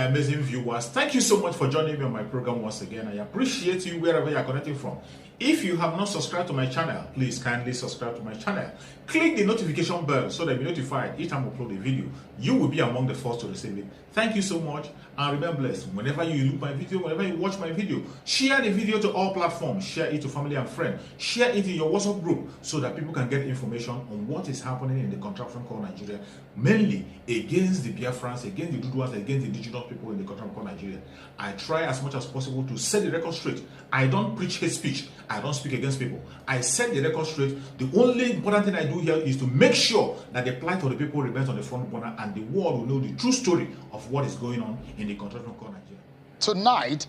amazing viewers. Thank you so much for joining me on my program once again. I appreciate you wherever you are connecting from. If you have not subscribed to my channel, please kindly subscribe to my channel. Click the notification bell so that you'll be notified each time I upload a video. You will be among the first to receive it. Thank you so much and remain blessed. Whenever you look my video, whenever you watch my video, share the video to all platforms. Share it to family and friends. Share it in your WhatsApp group so that people can get information on what is happening in the contraption called Nigeria, mainly against the Biafrans, against the Oduduas, against the indigenous people in the contraption called Nigeria. I try as much as possible to set the record straight. I don't preach hate speech. I don't speak against people. I set the record straight. The only important thing I do here is to make sure that the plight of the people remains on the front burner and the world will know the true story of what is going on in the contraption called Nigeria. Tonight,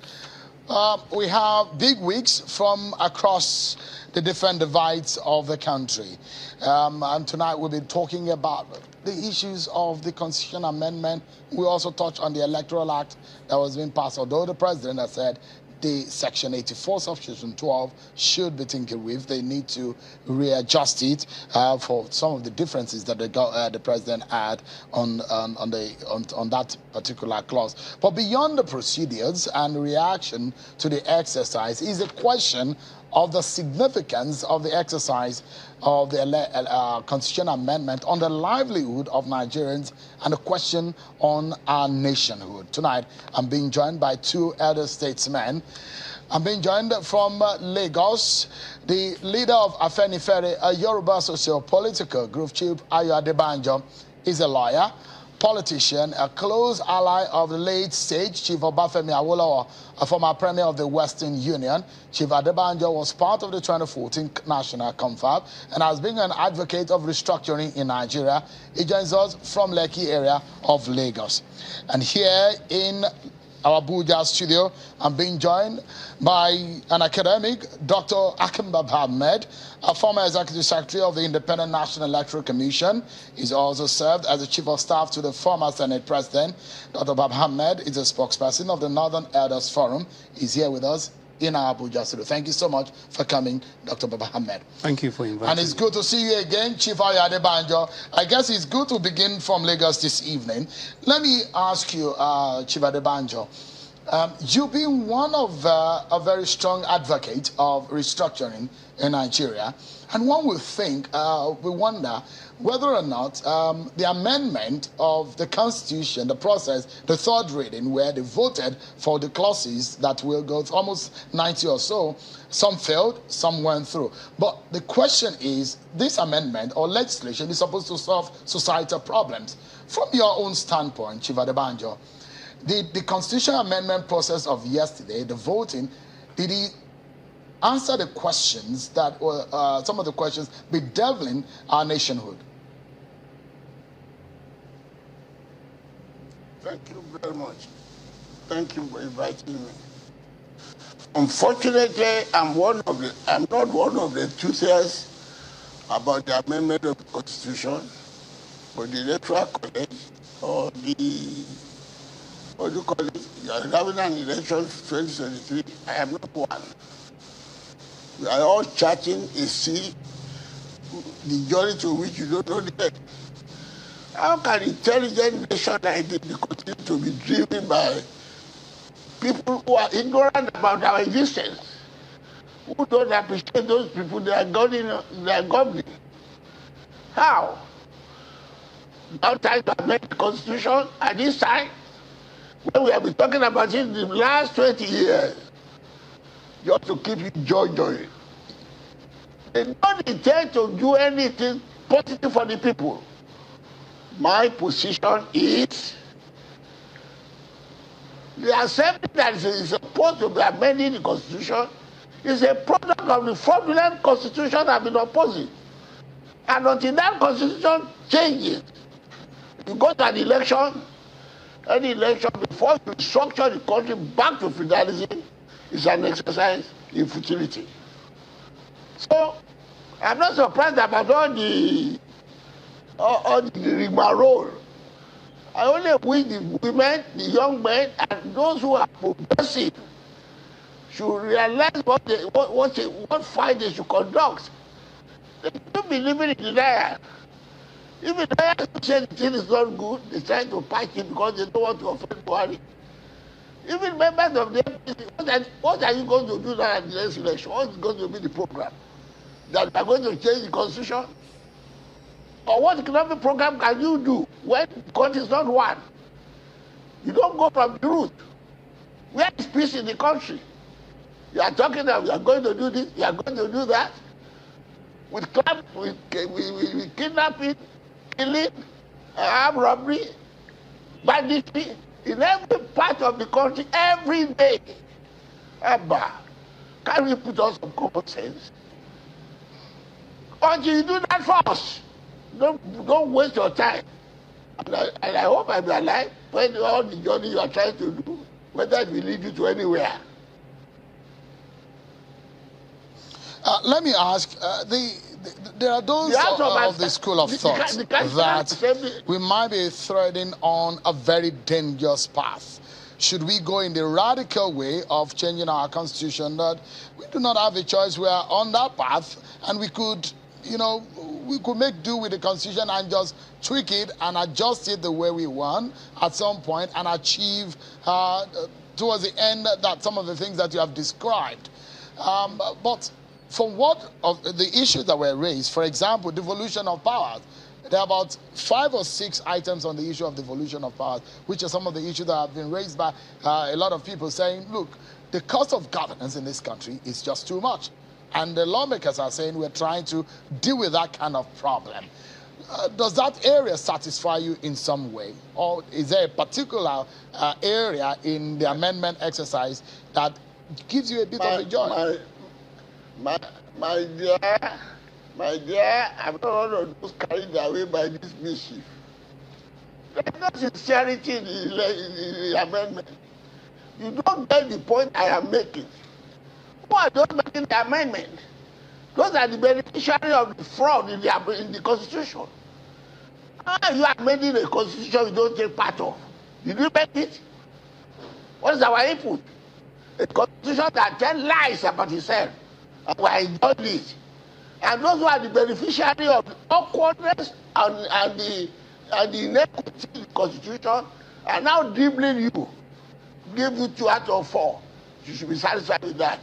we have big weeks from across the different divides of the country. And tonight we'll be talking about the issues of the Constitution Amendment. We also touch on the Electoral Act that was being passed, although the president has said the Section 84, Subsection 12 should be tinkered with. They need to readjust it for some of the differences that the president had on that particular clause. But beyond the procedures and reaction to the exercise is a question of the significance of the exercise of the Constitutional Amendment on the livelihood of Nigerians and a question on our nationhood. Tonight, I'm being joined by two elder statesmen. I'm being joined from Lagos, the leader of Afenifere, a Yoruba socio-political group, Chief Ayo Adebanjo, is a lawyer, politician, a close ally of the late sage Chief Obafemi Awolowo, a former premier of the Western Union. Chief Adebanjo was part of the 2014 National Confab and has been an advocate of restructuring in Nigeria. He joins us from Lekki area of Lagos. And here in our Abuja studio, I'm being joined by an academic, Dr. Akimba Ahmed, a former executive secretary of the Independent National Electoral Commission. He's also served as the chief of staff to the former Senate president. Dr. Ahmed is a spokesperson of the Northern Elders Forum. He's here with us in our Abuja studio. Thank you so much for coming, Dr. Ahmed. Thank you for inviting me. And it's good to see you again, Chief Ayo Adebanjo. I guess it's good to begin from Lagos this evening. Let me ask you, Chief Adebanjo, you've been one of a very strong advocate of restructuring in Nigeria, and one would think, we wonder whether or not the amendment of the Constitution, the process, the third reading, where they voted for the clauses that will go through, almost 90 or so, some failed, some went through. But the question is, this amendment or legislation is supposed to solve societal problems. From your own standpoint, Chief Adebanjo, the constitutional amendment process of yesterday, the voting, did he answer the questions that were some of the questions bedeviling our nationhood? Thank you very much. Thank you for inviting me. Unfortunately, I'm not one of the enthusiasts about the amendment of the Constitution, but the Electoral College or what do you call it? You are having an election 2023. I am not one. We are all chatting a sea, the journey to which you don't know the end. How can intelligent nation like this continue to be driven by people who are ignorant about our existence, who don't appreciate those people they are governing? How? Now time to amend the Constitution at this time, when we have been talking about it in the last 20 years, just to keep it joy. They don't intend to do anything positive for the people. My position is the assembly that is supposed to be amending the Constitution is a product of the fraudulent Constitution I've been opposing. And until that Constitution changes, you go to an election, any election, before you structure the country back to federalism, is an exercise in futility. So, I'm not surprised about all the rigmarole. I only wish the women, the young men, and those who are progressive should realize what fight they should conduct. They don't be living in denial. If the denial say the thing is not good, they try to fight it because they don't want to offend Buhari. Even members of the APC, what are you going to do now at the next election? What is going to be the program? That we are going to change the constitution? Or what economic program can you do when the country is not one? You don't go from the root. Where is peace in the country? You are talking that we are going to do this, you are going to do that. With kidnapping, killing, armed robbery, banditry, in every part of the country, every day. Abba, can we put on some common sense? Until you do that first, don't waste your time. And I hope I'll be alive when all the journey you are trying to do, whether it will lead you to anywhere. Let me ask, there are those of the school of thought that we might be treading on a very dangerous path. Should we go in the radical way of changing our constitution, that we do not have a choice, we are on that path, and we could, you know, we could make do with the constitution and just tweak it and adjust it the way we want at some point and achieve towards the end that some of the things that you have described. But from what of the issues that were raised, for example, devolution of powers, there are about 5 or 6 items on the issue of devolution of powers, which are some of the issues that have been raised by a lot of people saying, look, the cost of governance in this country is just too much. And the lawmakers are saying we're trying to deal with that kind of problem. Does that area satisfy you in some way? Or is there a particular area in the amendment exercise that gives you a bit of a joy? My dear, I'm not one of those carried away by this mischief. There's no sincerity in the amendment. You don't get the point I am making. Who are those making the amendment? Those are the beneficiaries of the fraud in the Constitution. How are you amending a Constitution you don't take part of? Did you make it? What is our input? A Constitution that tells lies about itself. And we are enjoying it. And those who are the beneficiaries of the awkwardness and the inequity in the Constitution are now dribbling you. Give you 2 out of 4. You should be satisfied with that.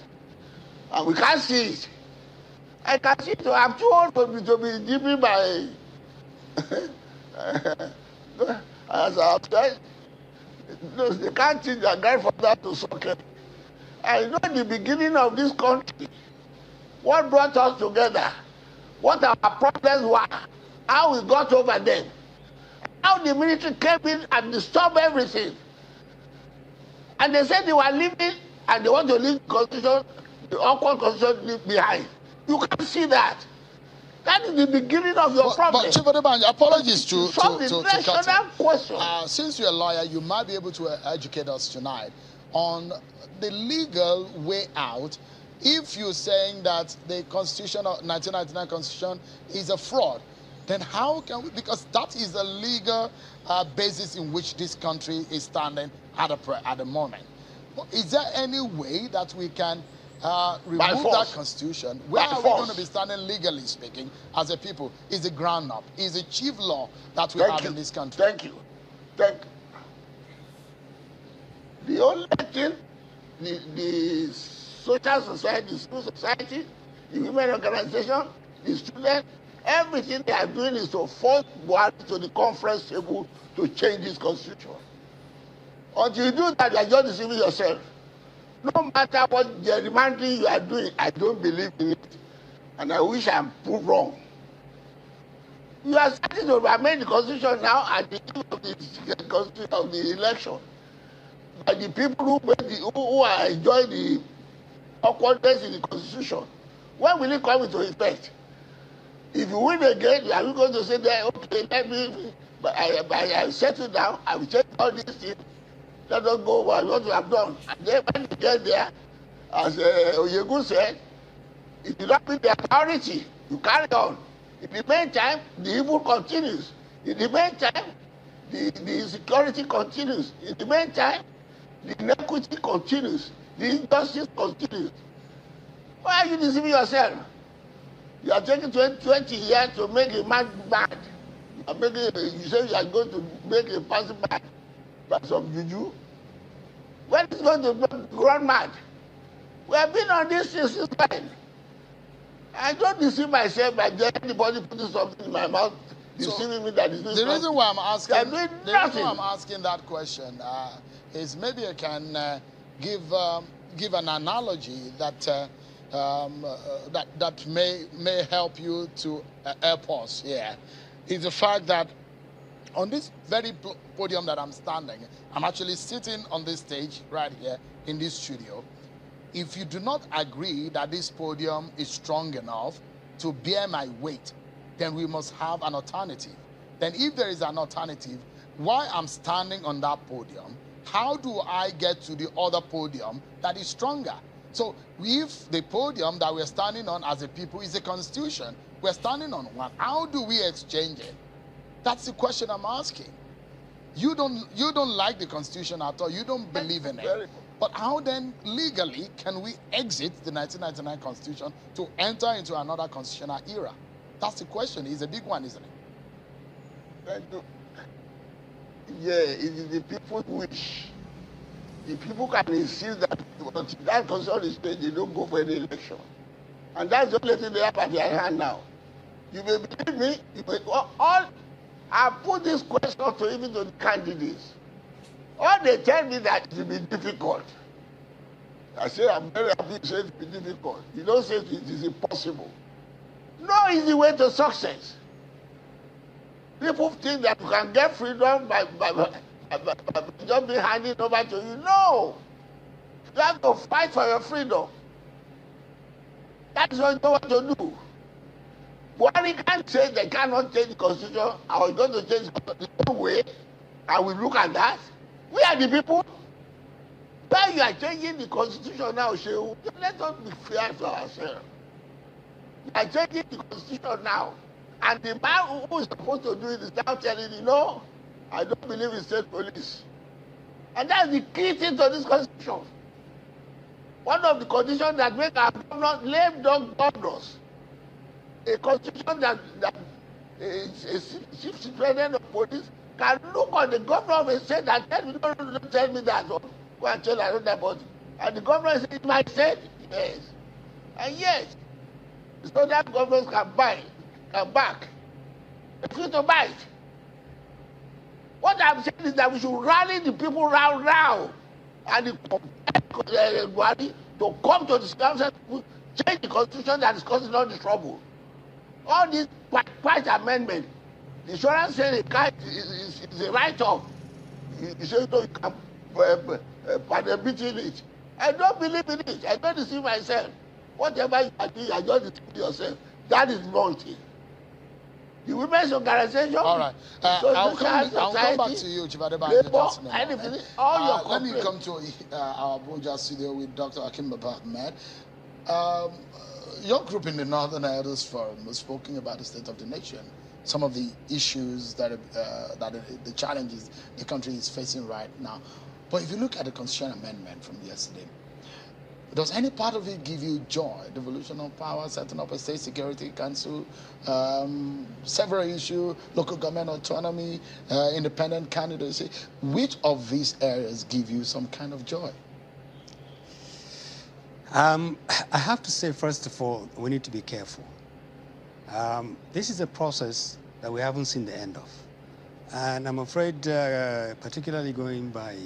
And we can't see it. I can see it. I'm too old to be dribbling by as I said, they can't teach their grandfather to soccer. I know the beginning of this country, what brought us together, what our problems were, how we got over them, how the military came in and disturbed everything. And they said they were leaving and they want to leave the constitution, the awkward constitution behind. You can't see that. That is the beginning of your problem. But Chief Adebanjo, apologies to question. Since you're a lawyer, you might be able to educate us tonight on the legal way out. If you're saying that the Constitution of 1999 Constitution is a fraud, then how can we, because that is the legal basis in which this country is standing at the moment. Is there any way that we can remove that Constitution? Where are we going to be standing legally speaking as a people? Is the ground up? Is the chief law that we have in this country? Thank you. The only thing, the social society, the civil society, the women organization, the students, everything they are doing is to force Buhari to the conference table to change this constitution. Until you do that, you are just deceiving yourself. No matter what gerrymandering you are doing, I don't believe in it. And I wish I'm proved wrong. You are starting to amend the constitution now at the end of the election. By the people who are enjoying the awkwardness in the constitution. When will it come into effect? If you win again, are you going to say that, okay, let me, I settle down, I will check all these things. Let us go over what we have done. And then when you get there, as Oyegu said, it will not be the authority. You carry on. In the meantime, the evil continues. In the meantime, the insecurity continues. In the meantime, the inequity continues. The injustice continues. Why are you deceiving yourself? You are taking 20 years to make a man mad. You say you are going to make a person mad by some juju. When it's going to run mad? We have been on this since then. I don't deceive myself by just anybody putting something in my mouth, deceiving me that is the reason why I'm asking, that question is maybe I can give an analogy that that may help you to help us here. Is the fact that on this very podium that I'm standing, I'm actually sitting on this stage right here in this studio. If you do not agree that this podium is strong enough to bear my weight, then we must have an alternative. Then if there is an alternative, while I'm standing on that podium, how do I get to the other podium that is stronger? So if the podium that we're standing on as a people is a constitution, we're standing on one, how do we exchange it? That's the question I'm asking. You don't like the constitution at all. You don't believe in it. But how then legally can we exit the 1999 constitution to enter into another constitutional era? That's the question. It's a big one, isn't it? Yeah, it is the people's wish. The people can insist that that constitution is changed, they don't go for any election. And that's the only thing they have at their hand now. You may believe me, I put this question to even to the candidates. All they tell me that it will be difficult. I say, I'm very happy to say it will be difficult. You don't say it is impossible. No easy way to success. People think that you can get freedom by just being handed over to you. No! You have to fight for your freedom. That's what you know what to do. Buhari can't say they cannot change the constitution, or going to change the way, and we look at that. We are the people. When you are changing the constitution now, Shehu, let us be fair to ourselves. You are changing the constitution now, and the man who is supposed to do it is now telling you, no, I don't believe in state police. And that's the key thing to this constitution. One of the conditions that make our governors lame dog governors. A constitution that a chief superintendent of police can look on the governor of a state and tell me, no, don't tell me that. Go and tell another body. And the governor says, it might say, yes. And yes. So that governors can back. Refuse to buy it. What I'm saying is that we should rally the people round now and the to come to the council to change the constitution that is causing all the trouble. All these price amendment, the insurance saying a car is a write-off. You say, no, you can participate in it. I don't believe in it. I don't deceive myself. Whatever you are doing, I just deceive yourself. That is wrong thing. The women's organization. All right. I'll come back to you, Chief Adebanjo. Let me come to our Abuja studio with Dr. Akimbaba Ahmed. Your group in the Northern Elders Forum was speaking about the state of the nation, some of the issues that the challenges the country is facing right now. But if you look at the constitutional amendment from yesterday, does any part of it give you joy? Devolution of power, setting up a state security council, several issues, local government autonomy, independent candidacy. Which of these areas give you some kind of joy? I have to say, first of all, we need to be careful. This is a process that we haven't seen the end of. And I'm afraid, particularly going by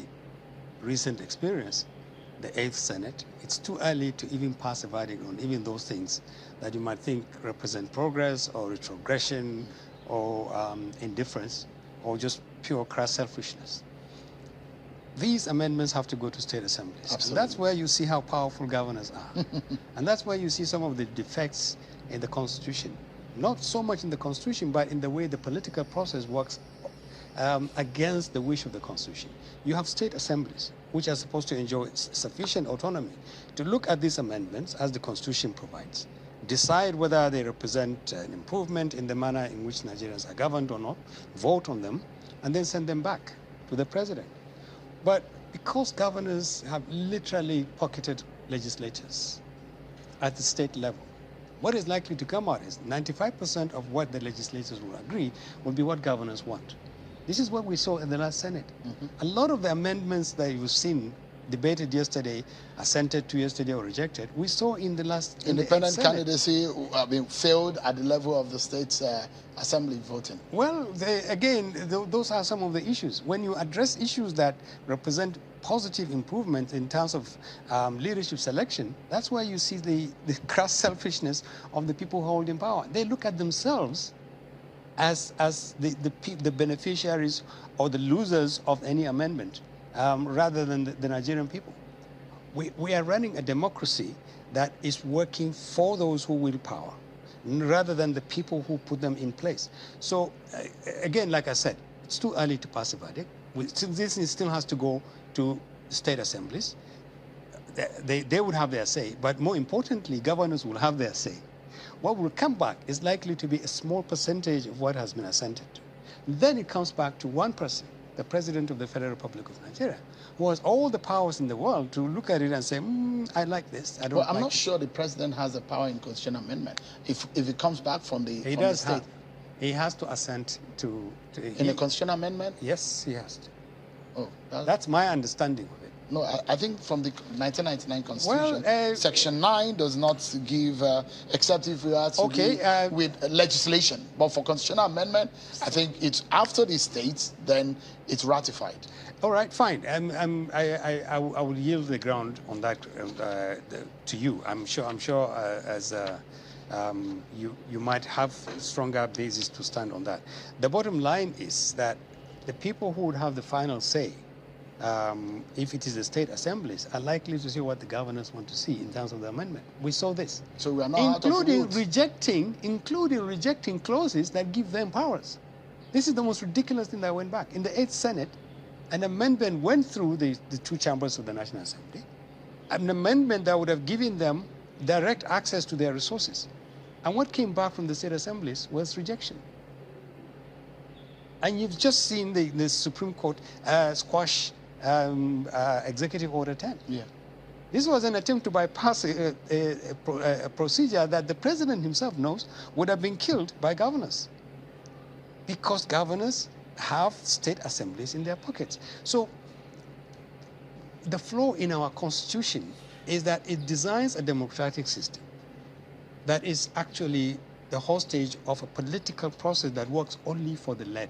recent experience, the 8th Senate, it's too early to even pass a verdict on even those things that you might think represent progress or retrogression or indifference or just pure crass selfishness. These amendments have to go to state assemblies. Absolutely. And that's where you see how powerful governors are. And that's where you see some of the defects in the Constitution. Not so much in the Constitution, but in the way the political process works against the wish of the Constitution. You have state assemblies, which are supposed to enjoy sufficient autonomy to look at these amendments as the Constitution provides, decide whether they represent an improvement in the manner in which Nigerians are governed or not, vote on them, and then send them back to the president. But because governors have literally pocketed legislatures at the state level, what is likely to come out is 95% of what the legislators will agree will be what governors want. This is what we saw in the last Senate. A lot of the amendments that you've seen debated yesterday, assented to yesterday, or rejected, we saw in the last... Independent candidacy failed at the level of the state's assembly voting. Well, those are some of the issues. When you address issues that represent positive improvement in terms of leadership selection, that's where you see the crass selfishness of the people holding power. They look at themselves as the beneficiaries or the losers of any amendment, rather than the Nigerian people. We are running a democracy that is working for those who will power, rather than the people who put them in place. So, again, like I said, it's too early to pass a verdict. This still has to go to state assemblies. They would have their say, but more importantly, governors will have their say. What will come back is likely to be a small percentage of what has been assented to. Then it comes back to one person, the President of the Federal Republic of Nigeria, who has all the powers in the world to look at it and say, I like this, I don't like it. I'm not sure the President has the power in constitutional amendment. If it comes back from the state. He has to assent to in a constitutional amendment? Yes, he has to. Oh, that's my understanding of it. No, I think from the 1999 Constitution, Section 9 does not give, except if you are to do with legislation. But for constitutional amendment, I think it's after the states, then it's ratified. All right, fine. I will yield the ground on that to you. I'm sure you might have stronger basis to stand on that. The bottom line is that the people who would have the final say, if it is the state assemblies, are likely to see what the governors want to see in terms of the amendment. We saw this. So we are not out of the woods. Including rejecting clauses that give them powers. This is the most ridiculous thing that went back. In the 8th Senate, an amendment went through the two chambers of the National Assembly, an amendment that would have given them direct access to their resources. And what came back from the state assemblies was rejection. And you've just seen the Supreme Court squash Executive Order 10. Yeah. This was an attempt to bypass a procedure that the president himself knows would have been killed by governors, because governors have state assemblies in their pockets. So the flaw in our constitution is that it designs a democratic system that is actually the hostage of a political process that works only for the led.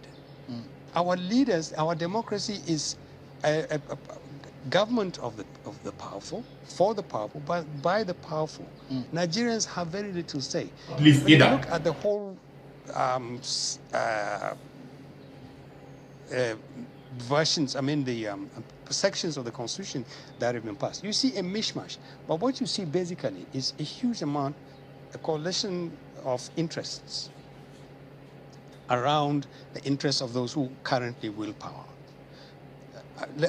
Our leaders, our democracy is a government of the powerful, for the powerful, but by the powerful. Nigerians have very little say. When you look at the whole versions, the sections of the Constitution that have been passed, you see a mishmash. But what you see basically is a huge amount, a coalition of interests around the interests of those who currently will power.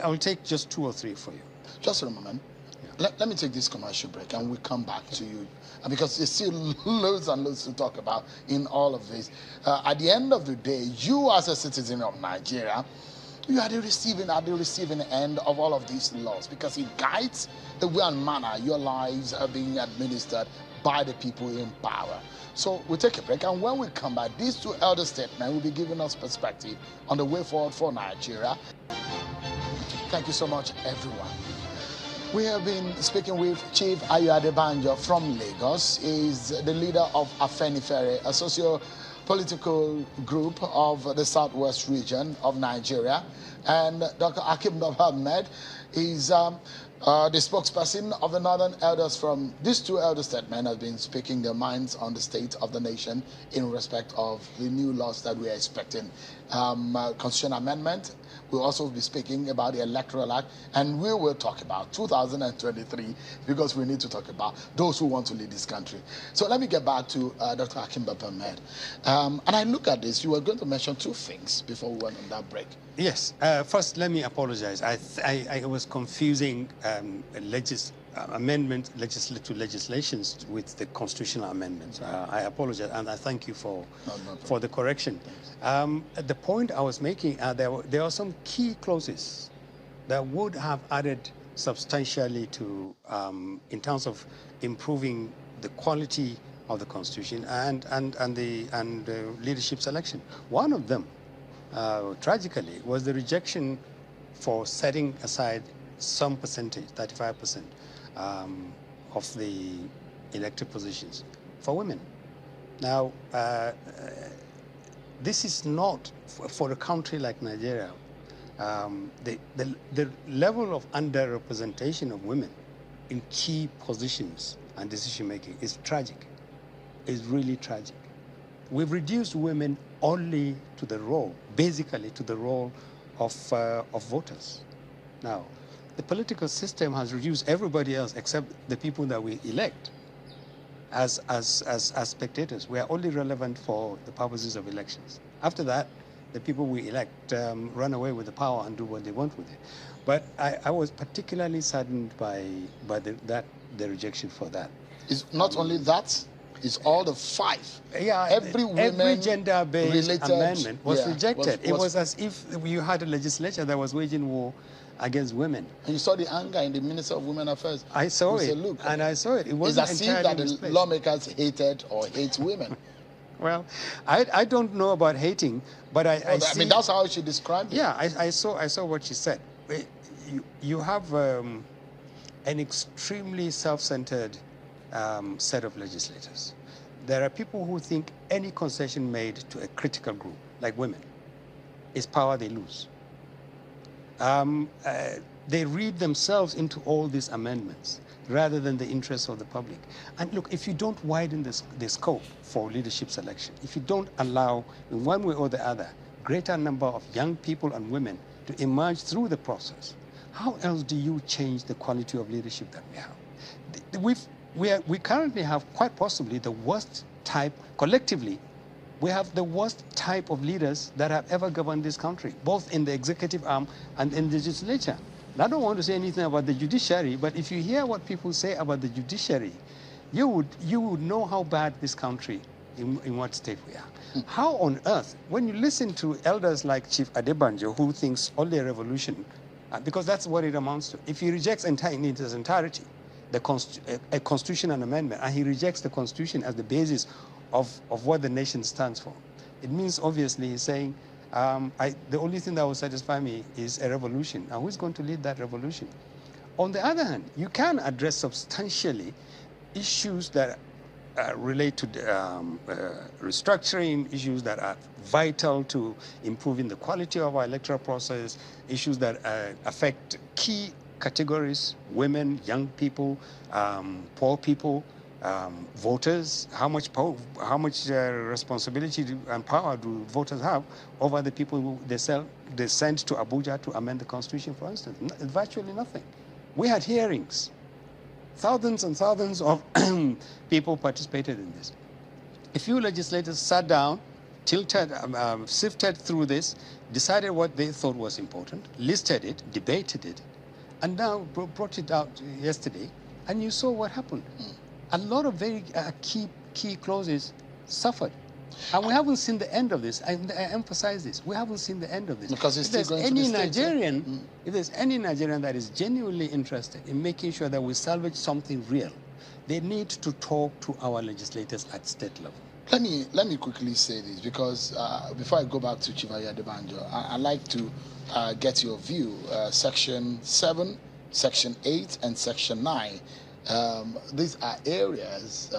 I'll take just 2 or 3 for you. Just a moment. Yeah. Let me take this commercial break and we'll come back to you, because there's still loads and loads to talk about in all of this. At the end of the day, you as a citizen of Nigeria, you are at the receiving end of all of these laws, because it guides the way and manner your lives are being administered by the people in power. So we'll take a break, and when we come back, these 2 elder statesmen will be giving us perspective on the way forward for Nigeria. Thank you so much, everyone. We have been speaking with Chief Ayo Adebanjo from Lagos. He is the leader of Afenifere, a socio-political group of the southwest region of Nigeria. And Dr. Akim Ahmed is the spokesperson of the Northern Elders Forum. These 2 elder statesmen have been speaking their minds on the state of the nation in respect of the new laws that we are expecting. Constitutional amendment. We'll also be speaking about the Electoral Act, and we will talk about 2023, because we need to talk about those who want to lead this country. So let me get back to Dr. Akim Ahmed. And I look at this, you were going to mention 2 things before we went on that break. Yes. First, let me apologize. I was confusing amendment to legislations with the constitutional amendments. I apologize, and I thank you for the correction. The point I was making, there are some key clauses that would have added substantially to, in terms of improving the quality of the Constitution and the leadership selection. One of them, tragically, was the rejection for setting aside some percentage, 35%, of the elected positions for women. Now, this is not, for a country like Nigeria, the level of underrepresentation of women in key positions and decision-making is tragic, is really tragic. We've reduced women only to the role, basically to the role of voters. Now, the political system has reduced everybody else except the people that we elect as spectators. We are only relevant for the purposes of elections. After that, the people we elect run away with the power and do what they want with it. But I was particularly saddened by the rejection for that. It's not only that, it's all the 5. Yeah, every gender-based amendment was rejected. It was as if you had a legislature that was waging war against women. And you saw the anger in the Minister of Women Affairs. I saw it, said, look, and I saw it. It wasn't it's as if that the lawmakers hated or hate women. Well, I don't know about hating, but I mean, that's how she described it. Yeah, I saw what she said. You have an extremely self-centered set of legislators. There are people who think any concession made to a critical group, like women, is power they lose. They read themselves into all these amendments rather than the interests of the public. And look, if you don't widen the scope for leadership selection, if you don't allow, in one way or the other, greater number of young people and women to emerge through the process, how else do you change the quality of leadership that we have? We currently have quite possibly the worst type, collectively, we have the worst type of leaders that have ever governed this country, both in the executive arm and in the legislature. And I don't want to say anything about the judiciary, but if you hear what people say about the judiciary, you would know how bad this country, in what state we are. How on earth, when you listen to elders like Chief Adebanjo, who thinks only a revolution, because that's what it amounts to. If he rejects in its entirety a constitutional amendment, and he rejects the Constitution as the basis of what the nation stands for, it means obviously he's saying, the only thing that will satisfy me is a revolution. Now, who's going to lead that revolution? On the other hand, you can address substantially issues that relate to restructuring, issues that are vital to improving the quality of our electoral process, issues that affect key categories: women, young people, poor people, voters. How much responsibility and power do voters have over the people who they send to Abuja to amend the Constitution, for instance? Virtually nothing. We had hearings. Thousands and thousands of people participated in this. A few legislators sat down, sifted through this, decided what they thought was important, listed it, debated it, and now brought it out yesterday, and you saw what happened. A lot of very key clauses suffered. And we haven't seen the end of this. I emphasize this. We haven't seen the end of this. Because it's still going to the States. If there's any Nigerian that is genuinely interested in making sure that we salvage something real, they need to talk to our legislators at state level. Let me quickly say this, because before I go back to Chief Ayo Adebanjo, I'd like to get your view. Section 7, Section 8, and Section 9. These are areas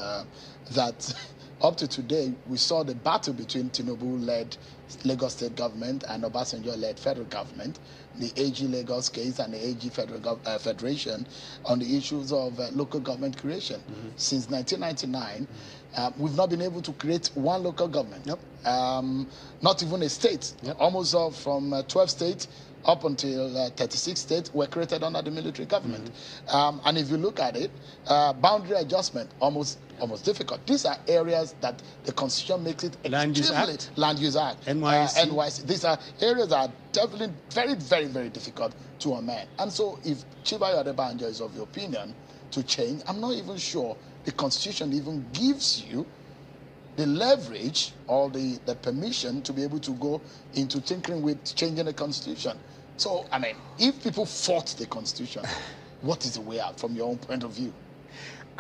that up to today, we saw the battle between Tinubu-led Lagos State government and Obasanjo-led federal government, the AG Lagos case and the AG Federation on the issues of local government creation. Since 1999, we've not been able to create one local government, not even a state. Almost from 12 states up until 36 states were created under the military government. And if you look at it, boundary adjustment, almost difficult. These are areas that the Constitution makes it Land Use Act. Land Use Act. NYC. These are areas that are definitely very, very, very difficult to amend. And so if Chief Ayo Adebanjo is of the opinion to change, I'm not even sure the Constitution even gives you the leverage or the permission to be able to go into tinkering with changing the Constitution. So, I mean, if people fought the Constitution, what is the way out from your own point of view?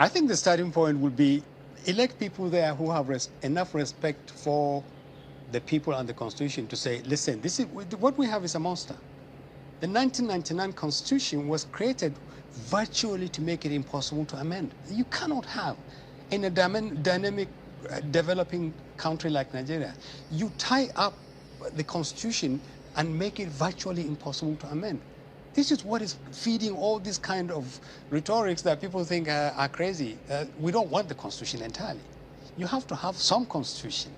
I think the starting point would be elect people there who have enough respect for the people and the Constitution to say, listen, this is what we have is a monster. The 1999 Constitution was created virtually to make it impossible to amend. You cannot have, in a dynamic, developing country like Nigeria, you tie up the Constitution and make it virtually impossible to amend. This is what is feeding all this kind of rhetorics that people think are crazy. We don't want the Constitution entirely. You have to have some Constitution.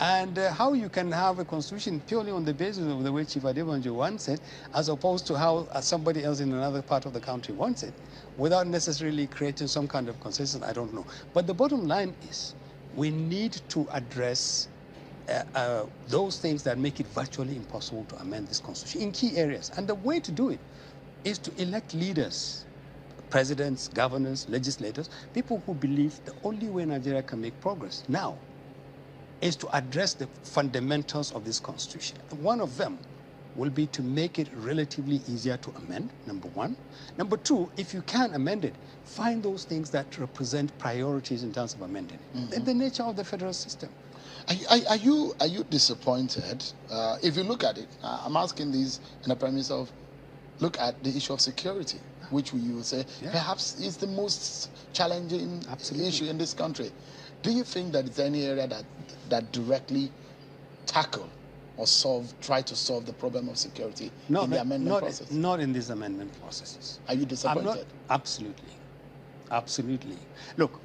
And how you can have a constitution purely on the basis of the way Chief Adebanjo wants it, as opposed to how somebody else in another part of the country wants it, without necessarily creating some kind of consensus, I don't know. But the bottom line is, we need to address those things that make it virtually impossible to amend this constitution in key areas. And the way to do it is to elect leaders, presidents, governors, legislators, people who believe the only way Nigeria can make progress now is to address the fundamentals of this constitution. And one of them will be to make it relatively easier to amend, number one. Number two, if you can amend it, find those things that represent priorities in terms of amending it. The nature of the federal system. Are you disappointed? If you look at it, I'm asking this in the premise of, look at the issue of security, which you would say perhaps is the most challenging issue in this country. Do you think that it's any area that directly tackle or try to solve the problem of security in the amendment process? Not in these amendment processes. Are you disappointed? Absolutely. Absolutely. Look,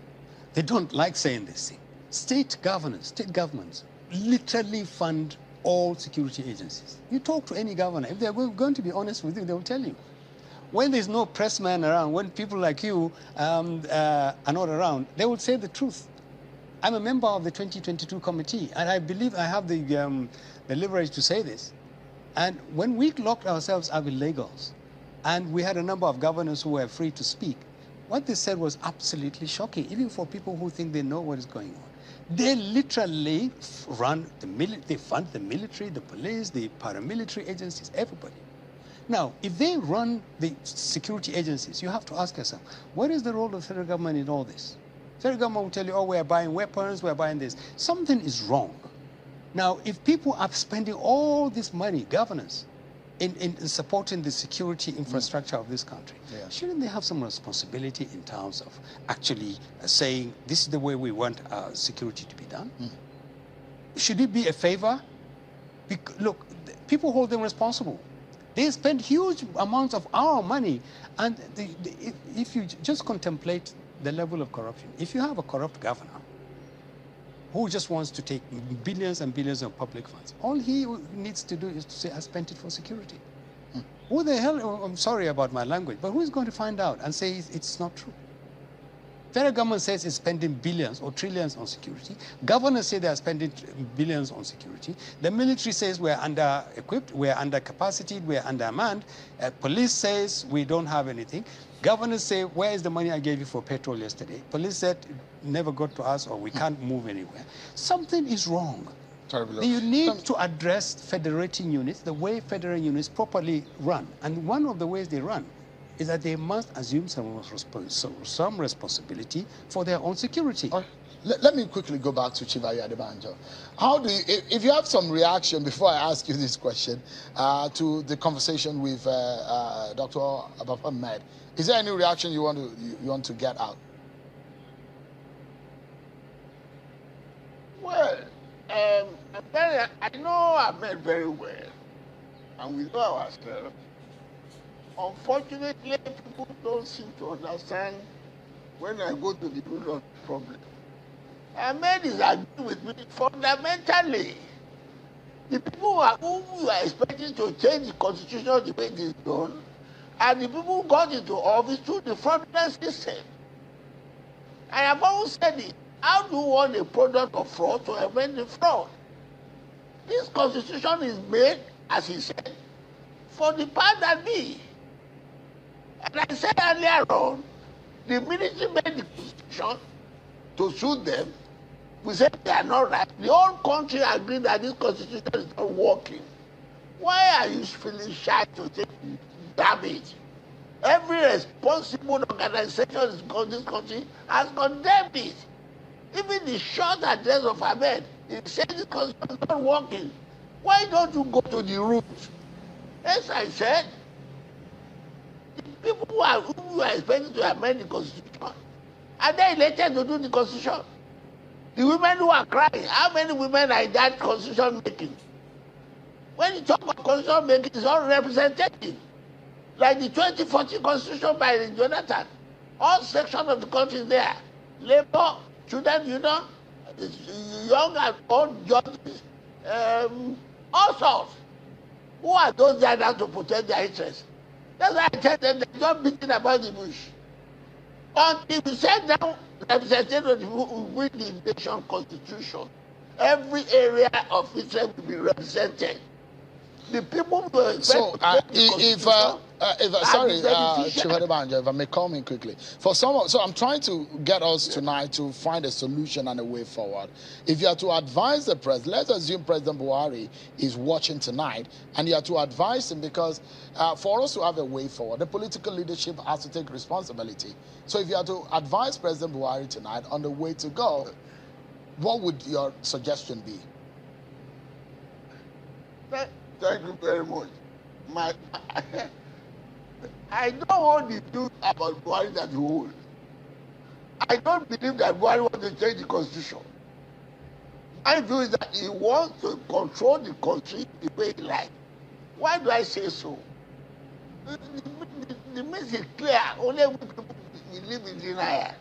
they don't like saying this thing. State governments literally fund all security agencies. You talk to any governor, if they're going to be honest with you, they'll tell you. When there's no pressman around, when people like you are not around, they will say the truth. I'm a member of the 2022 committee, and I believe I have the leverage to say this. And when we locked ourselves up in Lagos, and we had a number of governors who were free to speak, what they said was absolutely shocking, even for people who think they know what is going on. They literally fund the military, the police, the paramilitary agencies, everybody. Now, if they run the security agencies, you have to ask yourself, what is the role of the federal government in all this? Federal government will tell you, oh, we're buying weapons, we're buying this. Something is wrong. Now, if people are spending all this money, governance, in supporting the security infrastructure of this country, shouldn't they have some responsibility in terms of actually saying, this is the way we want our security to be done? Should it be a favor? Look, people hold them responsible. They spend huge amounts of our money, and if you just contemplate the level of corruption. If you have a corrupt governor who just wants to take billions and billions of public funds, all he needs to do is to say, I spent it for security. Who the hell, I'm sorry about my language, but who is going to find out and say it's not true? Federal government says it's spending billions or trillions on security. Governors say they are spending billions on security. The military says we're under-equipped, we're under-capacitated, we're undermanned. Police says we don't have anything. Governors say, where is the money I gave you for petrol yesterday? Police said, it never got to us, or we can't move anywhere. Something is wrong. You need to address federating units the way federal units properly run. And one of the ways they run is that they must assume some responsibility for their own security. Let me quickly go back to Chief Ayo Adebanjo. How do you, if you have some reaction before I ask you this question, to the conversation with Dr. Ahmed, is there any reaction you want to get out? Well, I know Ahmed very well, and we know ourselves. Unfortunately, people don't seem to understand when I go to the root of the problem. Ahmed is agreeing with me fundamentally. The people who you are expecting to change the constitution the way it is done are the people who got into office through the fraudulent system. I have always said it. How do you want a product of fraud to amend the fraud? This constitution is made, as he said, for the part that be. And I said earlier on, the military made the constitution to suit them. We said they are not right. The whole country agreed that this constitution is not working. Why are you feeling shy to say damage? Every responsible organization in this country has condemned it. Even the short address of Ahmed, he said this constitution is not working. Why don't you go to the root? As I said, The people who you are expecting to amend the constitution, are they elected to do the constitution? The women who are crying, how many women are in that constitution making? When you talk about constitution making, it's all representative. Like the 2014 constitution by Jonathan, all sections of the country there, labor, student union, young and old judges, all sorts. Who are those there now to protect their interests? That's why I tell them they're not beating about the bush. Until we set down representatives who win the nation constitution, every area of Israel will be represented. The people who expect So, if sorry, Chief Adebanjo, if I may come in quickly. For someone, so I'm trying to get us tonight to find a solution and a way forward. If you are to advise the president, let's assume President Buhari is watching tonight, and you are to advise him, because for us to have a way forward, the political leadership has to take responsibility. So if you are to advise President Buhari tonight on the way to go, what would your suggestion be? Thank you very much. I don't want the view about Buhari that you hold. I don't believe that Buhari wants to change the constitution. My view is that he wants to control the country the way he likes. Why do I say so? The message is clear. Only we people we live in denial.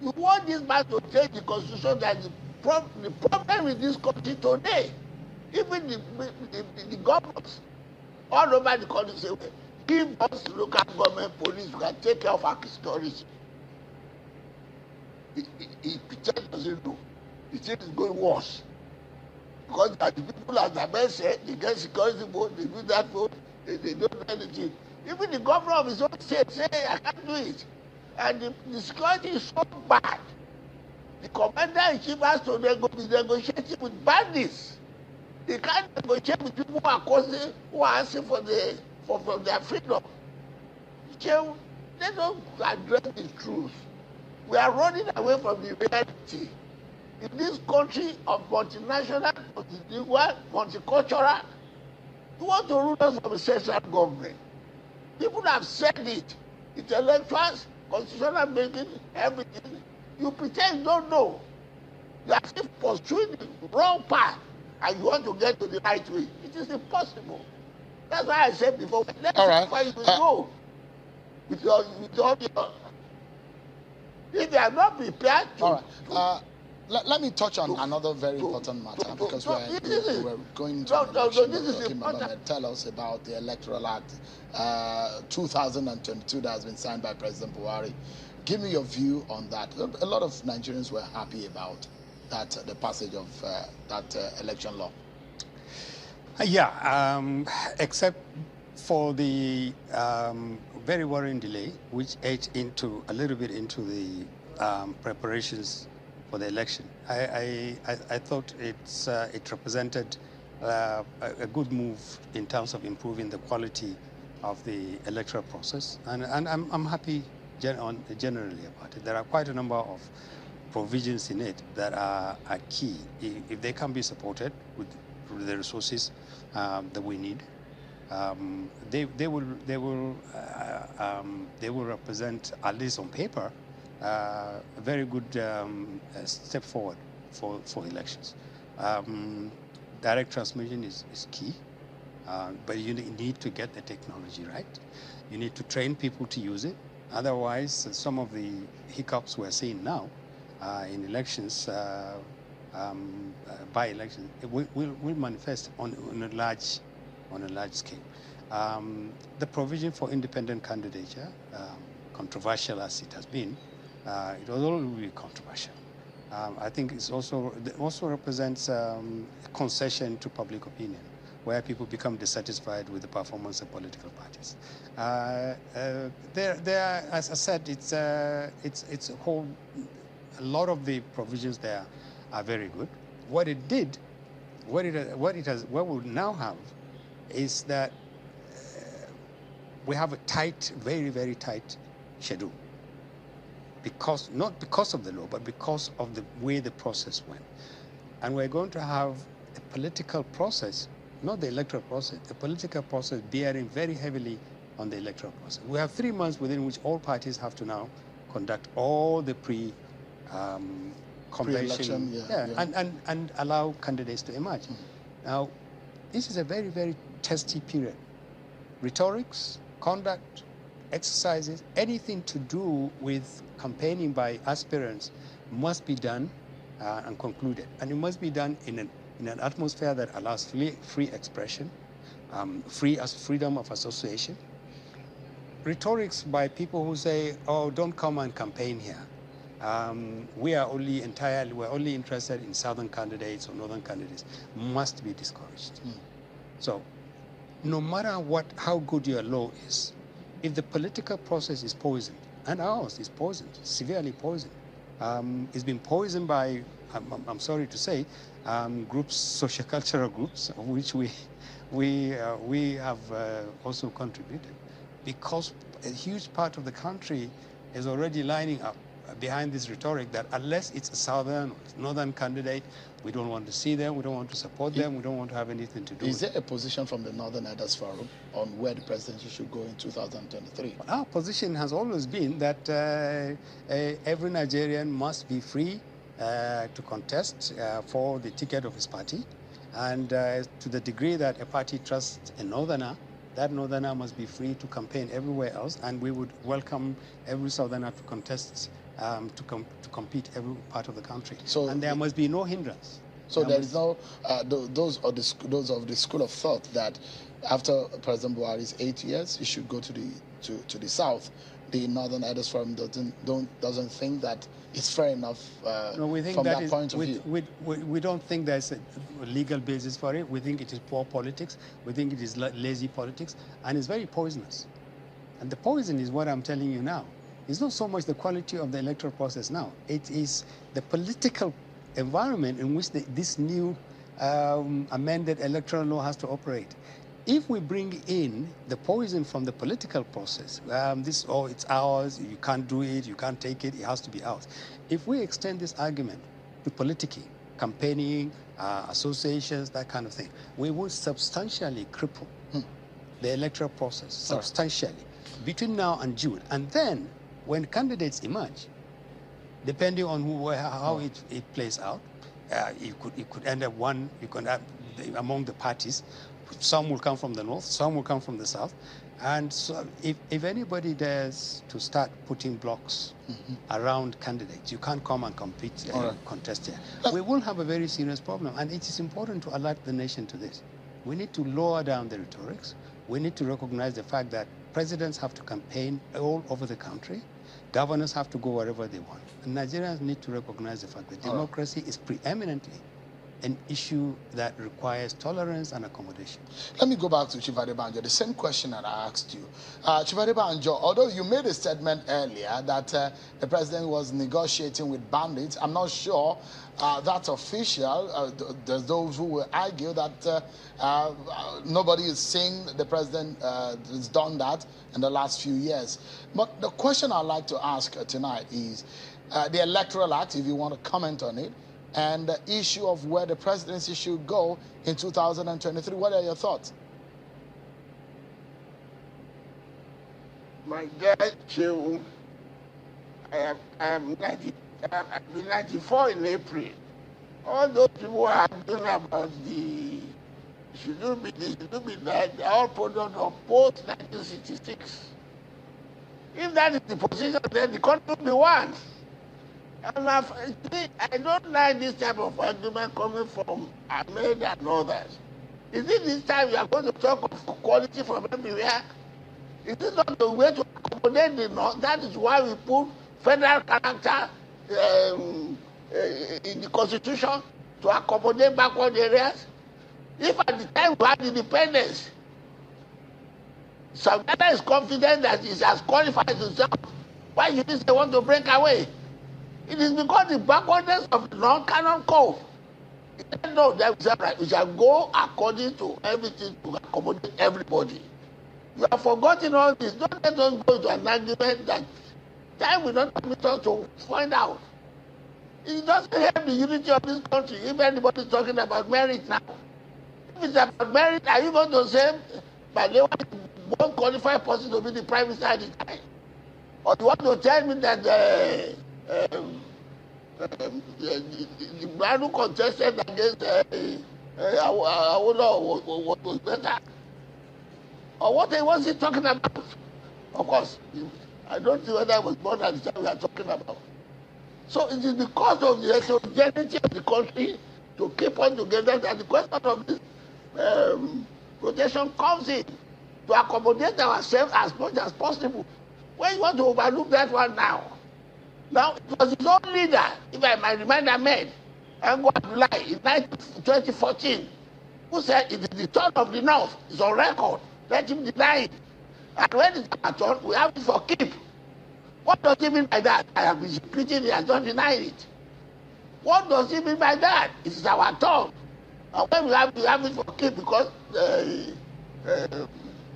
You want this man to change the constitution. That the problem in this country today. Even the governments all over the country say, okay, give us local government police who can take care of our security. He pretends doesn't know. The thing is going worse. Because the people, as the man said, they get security vote, they do that vote, they don't do anything. Even the governor of his own state say, I can't do it. And the security is so bad. The commander-in-chief has to be negotiating with bandits. They can't negotiate with people who are asking for their freedom. So they don't address the truth. We are running away from the reality. In this country of multinational, multilingual, multicultural, you want to rule us from a central government. People have said it. Intellectuals, constitutional making, everything. You pretend you don't know. You are still pursuing the wrong path. And you want to get to the right way. It is impossible. That's why I said before, let's see where you will go. With all your... If you are not prepared to... All right. Let me touch on another very important matter, because we're going to this is important. Tell us about the Electoral Act 2022 that has been signed by President Buhari. Give me your view on that. A lot of Nigerians were happy about that, the passage of that election law. Except for the very worrying delay, which ate a little bit into the preparations for the election. I thought it represented a good move in terms of improving the quality of the electoral process, and I'm happy generally about it. There are quite a number of provisions in it that are key. If they can be supported with the resources that we need, they will represent, at least on paper, a very good step forward for elections. Direct transmission is key, but you need to get the technology right. You need to train people to use it. Otherwise, some of the hiccups we're seeing now in elections, by elections, will manifest on a large scale. The provision for independent candidature, controversial as it has been, it will always be controversial. I think it also represents a concession to public opinion, where people become dissatisfied with the performance of political parties. There, as I said, it's a whole. A lot of the provisions there are very good. What we now have is that we have a tight, very, very tight schedule. Not because of the law, but because of the way the process went. And we're going to have a political process, not the electoral process, the political process bearing very heavily on the electoral process. We have 3 months within which all parties have to now conduct all the convention, and allow candidates to emerge. Now, this is a very, very testy period. Rhetorics, conduct, exercises, anything to do with campaigning by aspirants must be done and concluded. And it must be done in an atmosphere that allows free expression, freedom of association. Rhetorics by people who say, oh, don't come and campaign here. We're only interested in southern candidates or northern candidates, must be discouraged. So no matter how good your law is, if the political process is poisoned, and ours is poisoned, severely poisoned, it's been poisoned by, I'm sorry to say, groups, sociocultural groups, of which we have also contributed, because a huge part of the country is already lining up behind this rhetoric that unless it's a southern or northern candidate, we don't want to see them, we don't want to support them, we don't want to have anything to do with them. Is there a position from the Northern Elders Forum on where the presidency should go in 2023? Well, our position has always been that every Nigerian must be free to contest for the ticket of his party, and to the degree that a party trusts a northerner, that northerner must be free to campaign everywhere else, and we would welcome every southerner to contest to compete every part of the country. So, and there must be no hindrance. So there is no those of the school of thought that after President Buhari's 8 years, he should go to the south. The Northern Elders Forum doesn't think that it's fair enough no, we think from that point of view. We don't think there's a legal basis for it. We think it is poor politics. We think it is lazy politics, and it's very poisonous. And the poison is what I'm telling you now. It's not so much the quality of the electoral process now. It is the political environment in which this new amended electoral law has to operate. If we bring in the poison from the political process, it's ours, you can't do it, you can't take it, it has to be ours. If we extend this argument to politicking, campaigning, associations, that kind of thing, we will substantially cripple the electoral process, substantially, between now and June. And then, when candidates emerge, depending on how it plays out, it could end up among the parties. Some will come from the north, some will come from the south. And so if anybody dares to start putting blocks around candidates, you can't come and compete contest here. We will have a very serious problem, and it is important to alert the nation to this. We need to lower down the rhetorics. We need to recognize the fact that presidents have to campaign all over the country. Governors have to go wherever they want. And Nigerians need to recognize the fact that democracy is preeminently an issue that requires tolerance and accommodation. Let me go back to Chief Adebanjo. The same question that I asked you. Chief Adebanjo, although you made a statement earlier that the president was negotiating with bandits, I'm not sure that's official. There's those who will argue that nobody is saying the president has done that in the last few years. But the question I'd like to ask tonight is the Electoral Act, if you want to comment on it, and the issue of where the presidency should go in 2023. What are your thoughts? My dear Chief, I am 94 in April. All those people are arguing about should be this, should be that, they are all product of post-1966. If that is the position, then the country will be one. And I don't like this type of argument coming from Ahmed and others. Is it this time you are going to talk of quality from everywhere? Is it not the way to accommodate the North? That is why we put federal character in the Constitution to accommodate backward areas. If at the time we had independence, Savannah is confident that he has qualified himself, why should they want to break away? It is because the backwardness of the non-canon code. No, we shall go according to everything to accommodate everybody. You have forgotten all this. Don't let us go into an argument that time will not permit us to find out. It doesn't help the unity of this country if anybody is talking about merit now. If it's about merit, are you going to say Balewa one qualified person to be the prime minister at the time? Or you want to tell me that the man who contested against Awolowo was better? Or what was he talking about? Of course, I don't see whether I was born at the time we are talking about. So it is because of the heterogeneity of the country to keep on together that the question of this rotation comes in, to accommodate ourselves as much as possible. When you want to overlook that one now it was his own leader, if I might remind Ahmed, Ango Abdullahi, in 2014, who said it is the turn of the North. It's on record. Let him deny it. And when it's our turn, we have it for keep. What does he mean by that? I have been repeating it, I don't deny it. What does he mean by that? It is our turn. And when we have it for keep because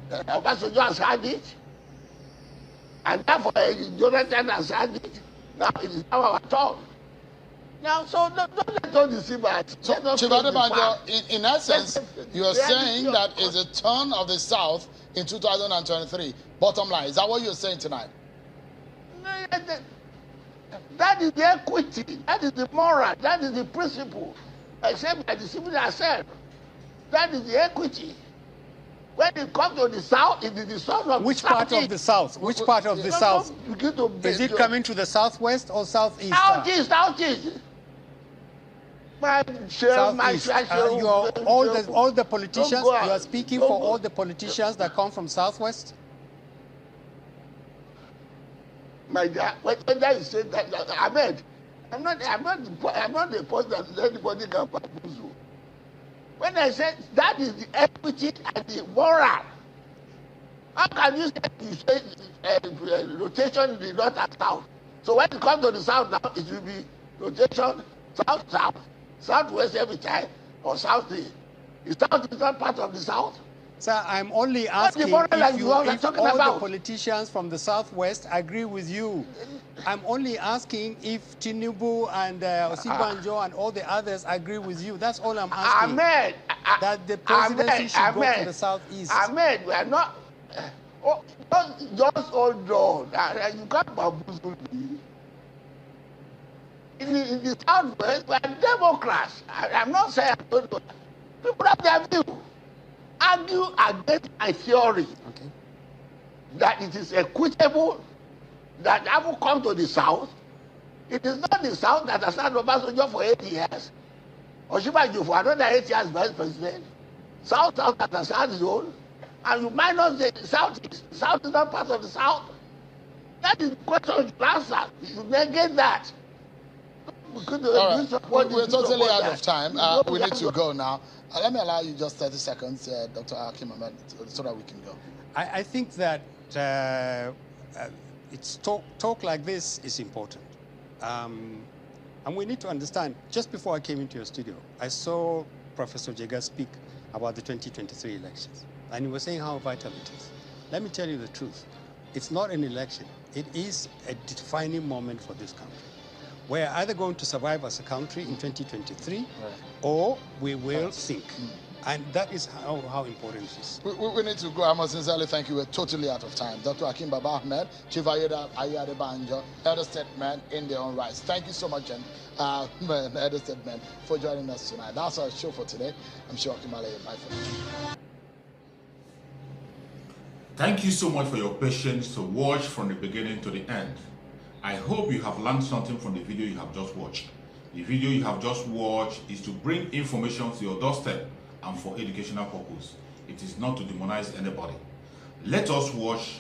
Obasanjo has had it, and therefore Jonathan has had it. Now it is now our turn. Now, so don't let us deceive us. So, Chief Adebanjo, in essence, you are saying that it's a turn of the South in 2023. Bottom line, is that what you're saying tonight? That is the equity, that is the moral, that is the principle. Except by deceiving ourselves. That is the equity. When it comes to the South, it is the son of Which part of the South? Which part of the South? Is it coming to the Southwest or Southeast? Southeast. Southeast. You are all the politicians. You are speaking for all the politicians that come from Southwest. My dear, when you say that, Ahmed, I'm not the person that anybody can bamboozle. When I said that is the equity and the moral, how can you say rotation in the North and South? So when it comes to the South now, it will be rotation South, Southwest every time, or Southeast. The South is not part of the South. Sir, I'm only asking if all the politicians from the Southwest agree with you. I'm only asking if Tinubu and Odebanjo and all the others agree with you. That's all I'm asking. Ahmed, that the presidency should go to the Southeast. Ahmed, we are not... just hold on. You can't bamboozle me. In the Southwest, we are Democrats. I'm not saying... People have their view. Argue against my theory that it is equitable that I will come to the South. It is not the South that has had Obasanjo for 8 years. Odebanjo for another 8 years vice president. South that has had his own. And you might not say Southeast. South is not part of the South. That is the question you answer. You negate that. We're totally out of time. We need to go now. Let me allow you just 30 seconds, Dr. Hakeem Ahmed, so that we can go. I think that it's talk like this is important. And we need to understand, just before I came into your studio, I saw Professor Jega speak about the 2023 elections. And he was saying how vital it is. Let me tell you the truth. It's not an election. It is a defining moment for this country. We're either going to survive as a country in 2023 or we will sink. And that is how important it is. We need to go. I must sincerely thank you. We're totally out of time. Dr. Hakeem Baba Ahmed, Chief Ayo Adebanjo, Elder Statesman in their own rights. Thank you so much, Elder Statesman, for joining us tonight. That's our show for today. I'm sure Hakeem Alaye. Bye for now. Thank you so much for your patience to watch from the beginning to the end. I hope you have learned something from the video you have just watched. The video you have just watched is to bring information to your doorstep and for educational purpose. It is not to demonize anybody. Let us watch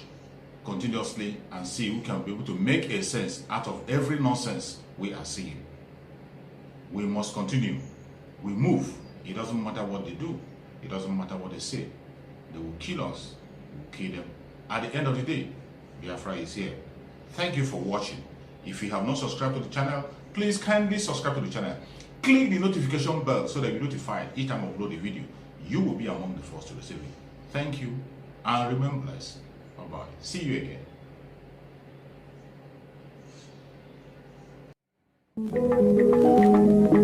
continuously and see who can be able to make a sense out of every nonsense we are seeing. We must continue. We move. It doesn't matter what they do. It doesn't matter what they say. They will kill us. We will kill them. At the end of the day, Biafra is here. Thank you for watching. If you have not subscribed to the channel, please kindly subscribe to the channel. Click the notification bell so that you're notified each time I upload a video. You will be among the first to receive it. Thank you and remain blessed. Bye-bye. See you again.